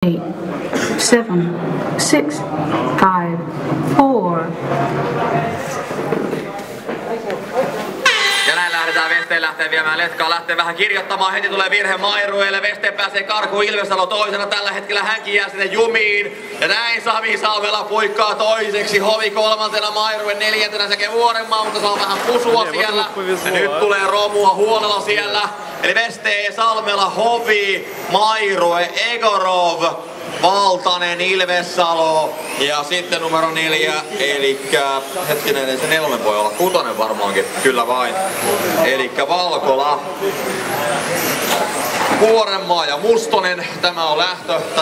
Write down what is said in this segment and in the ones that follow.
8, 7, 6, 5, 4. Ja näin lähdetään. Vesteen lähtee viemään letkaa, lähtee vähän kirjoittamaan. Heti tulee virhe Mairuelle. Vesteen pääsee karkuun. Ilvesalo toisena. Tällä hetkellä hänkin jää sinne jumiin. Ja näin Sami Salmela puikkaa toiseksi. Hovi kolmantena, Mairue neljäntenä sekä Vuorenmaa, mutta saa vähän pusua siellä. Ja nyt tulee romua huolella siellä. Eli Vesteen, Salmela, Hovi, Mairue, Egorov, Valtanen, Ilvesalo ja sitten numero 4, elikkä hetkinen, se 4 voi olla, 6 varmaankin, kyllä vain, elikkä Valkola, Vuorenmaa ja Mustonen. Tämä on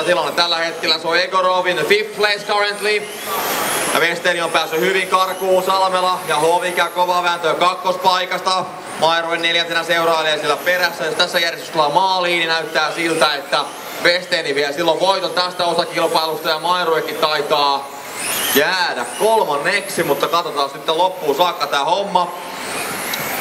tilanne tällä hetkellä. Se on Egorov in the 5th place currently. Ja Westeni on päässyt hyvin karkuun. Salmela ja Hovi käy kovaa vääntöä kakkospaikasta. Mairue neljäntenä seurailee siellä perässä. Jos tässä järjestys tulee maaliin, niin näyttää siltä, että Westeni vie silloin voiton tästä osakilpailusta ja Mairuekin taitaa jäädä kolmanneksi, mutta katsotaan sitten loppuun saakka tää homma.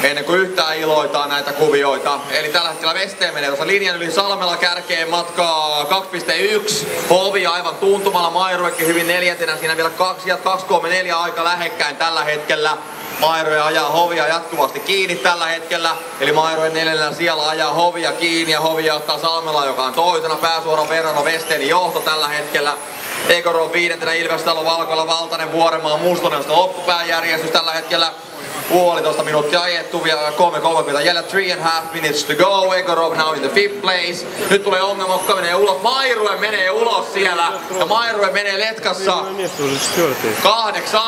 Ennen kuin yhtään iloitaan näitä kuvioita. Eli tällä hetkellä Vesteen menee tuossa linjan yli, Salmela kärkeen matkaa 2.1. Hovi aivan tuntumalla, Mairuekin hyvin neljäntenä. Siinä vielä 2.34 aika lähekkäin tällä hetkellä. Mairue ajaa Hovia jatkuvasti kiinni tällä hetkellä. Eli Mairue neljännellä siellä ajaa Hovia kiinni ja Hovi ottaa Salmela, joka on toisena. Pääsuoran verran on Westenin johto tällä hetkellä. Egorov viidentenä, Ilvesalo, Valkola, Valtanen, Vuorenmaa, Mustonen on loppupääjärjestys tällä hetkellä. 1,5 minuuttia ajettu, vielä 3.30 jäljellä, 3.5 minutes to go. Egorov now in the 5th place. Nyt tulee ongelma, kuka menee ulos. Mairue menee ulos siellä. Ja Mairue menee letkassa 8.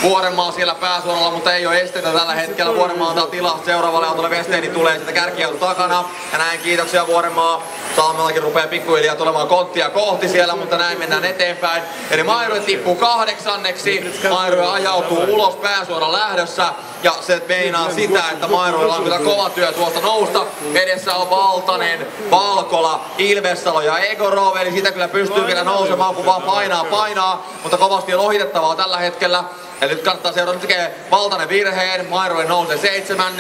Vuorenmaa siellä pääsuoralla, mutta ei ole esteitä tällä hetkellä. Vuorenmaa antaa tilaa seuraavalle autolle. Westeni tulee sitä kärkiauto takana. Ja näin kiitoksia Vuorenmaa. Salmelakin rupeaa pikkuhiljaa tulemaan konttia kohti siellä, mutta näin mennään eteenpäin. Eli Mairue tippuu 8. Mairue ajautuu ulos pääsuoran lähdössä. Ja se meinaa sitä, että Mairuella on kyllä kova työ tuosta nousta. Edessä on Valtanen, Valkola, Ilvesalo ja Egorov. Eli sitä kyllä pystyy vielä nousemaan, kun vaan painaa. Mutta kovasti on ohitettavaa tällä hetkellä. Ja nyt kannattaa seurata, nyt tekee Valtanen virheen. Mairue nousee 7.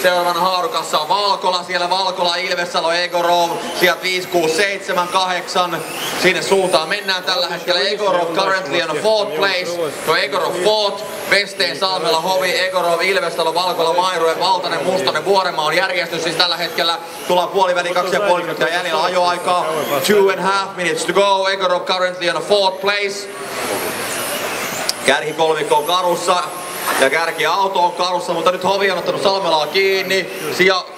Seuraavana haarukassa on Valkola. Siellä Valkola, Ilvesalo, Egorov. Sieltä 5, 6, 7, 8. Sinne suuntaan mennään tällä hetkellä. Egorov currently on 4th place. No Egorov 4th. Vesteen, Salmela, Hovi, Egorov, Ilvesalo, Valkola, Mairue, Valtanen, Mustonen, Vuorenmaa on järjestys. Siis tällä hetkellä tullaan puoliväliin 2,5 minuuttia jäljellä ajoaikaa. 2.5 minutes to go. Egorov currently on 4th place. Kärkikolmikko on karussa ja kärkiauto on karussa, mutta nyt Hovi on ottanut Salmelaa kiinni.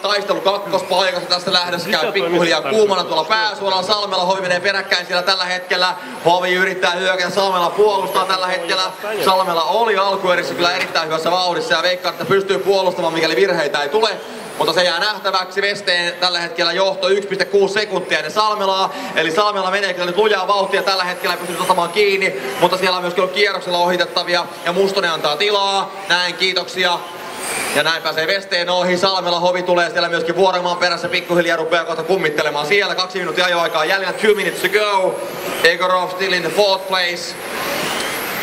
Taistelu kakkospaikassa tästä lähdössä käy pikkuhiljaa kuumana tuolla pääsuoralla. Salmela, Hovi menee peräkkäin siellä tällä hetkellä. Hovi yrittää hyökätä, Salmela puolustaa tällä hetkellä. Salmela oli alkuerissä kyllä erittäin hyvässä vauhdissa ja veikkaan, että pystyy puolustamaan, mikäli virheitä ei tule. Mutta se jää nähtäväksi. Vesteen tällä hetkellä johto 1,6 sekuntia ennen Salmelaa. Eli Salmela menee kyllä nyt lujaa vauhtia tällä hetkellä ja pystyy ottamaan kiinni. Mutta siellä on myös kyllä kierroksella ohitettavia ja Mustonen antaa tilaa. Näin, kiitoksia. Ja näin pääsee Vesteen ohi. Salmela, Hovi tulee siellä myöskin Vuorenmaan perässä. Pikkuhiljaa rupeaa kohta kummittelemaan siellä. 2 minuuttia ajoaikaa jäljellä. 2 minutes to go. Egorov still in the 4th place.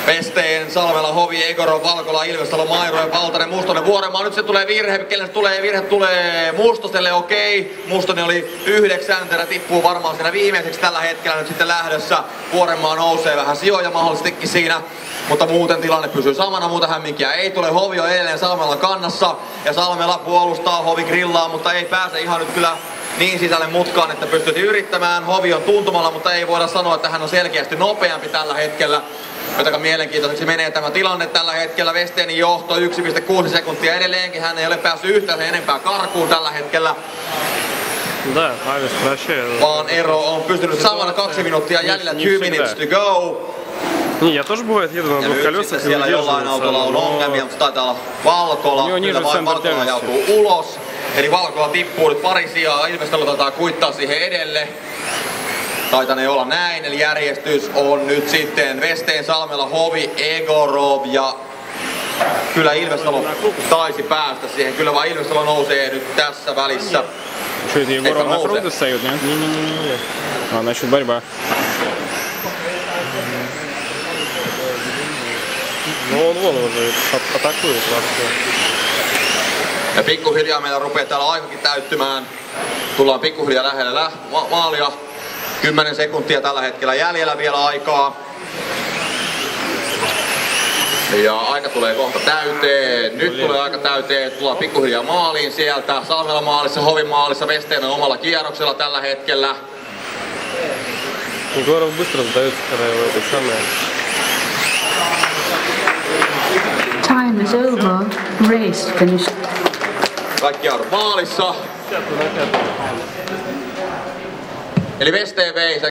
Vesteen, Salmela, Hovi, Egorov, Valkola, Ilvesalo, Mairue, Valtanen, Mustonen, Vuorenmaa. Nyt se tulee virhe. Kelle se tulee? Virhe tulee Mustoselle, okei. Mustonen oli 9. tippuu varmaan siinä viimeiseksi tällä hetkellä nyt sitten lähdössä. Vuorenmaa nousee vähän sijoja mahdollisestikin siinä. Mutta muuten tilanne pysyy samana, muuta hämminkiä ei tule. Hovi on edelleen Salmelan kannassa. Ja Salmela puolustaa, Hovi grillaa, mutta ei pääse ihan nyt kyllä niin sisälle mutkaan, että pystyisi yrittämään. Hovi on tuntumalla, mutta ei voida sanoa, että hän on selkeästi nopeampi tällä hetkellä. Jotenka mielenkiintoiseksi menee tämä tilanne tällä hetkellä. Westenin johto 1,6 sekuntia edelleenkin. Hän ei ole päässyt yhtään enempää karkuun tällä hetkellä. Vaan ero on pystynyt samana 2 minuuttia jäljellä, 2 minutes to go. Не, я тоже бывает еду на двух колесах. Siellä jollain autolla on ongelmia, mutta taitaa olla Valkola. Kyllä vain Valkola joutuu ulos. Eli Valkola tippuu nyt pari sijaa. Ilvesalo taitaa kuittaa siihen edelle. Taitanee olla näin, eli järjestys on nyt sitten Vesteen, Salmela, Hovi, Egorov ja kyllä Ilvesalo taisi päästä siihen. Kyllä vaan Ilvesalo nousee nyt tässä välissä. Что это Егоров на фронте встает, нет? Не-не-не. А, значит борьба. Ну он вон уже атакует вообще. Ja pikkuhiljaa meillä rupeaa täällä aikakin täyttymään. Tullaan pikkuhiljaa lähellä maalia. 10 sekuntia tällä hetkellä jäljellä vielä aikaa. Ja aika tulee kohta täyteen. Nyt tulee aika täyteen. Tullaan pikkuhiljaa maaliin sieltä. Salmela maalissa, Hovin maalissa, Vesterinen omalla kierroksella tällä hetkellä. Time is over. Race finished. Kaikki jarrut maalissa. Eli West vei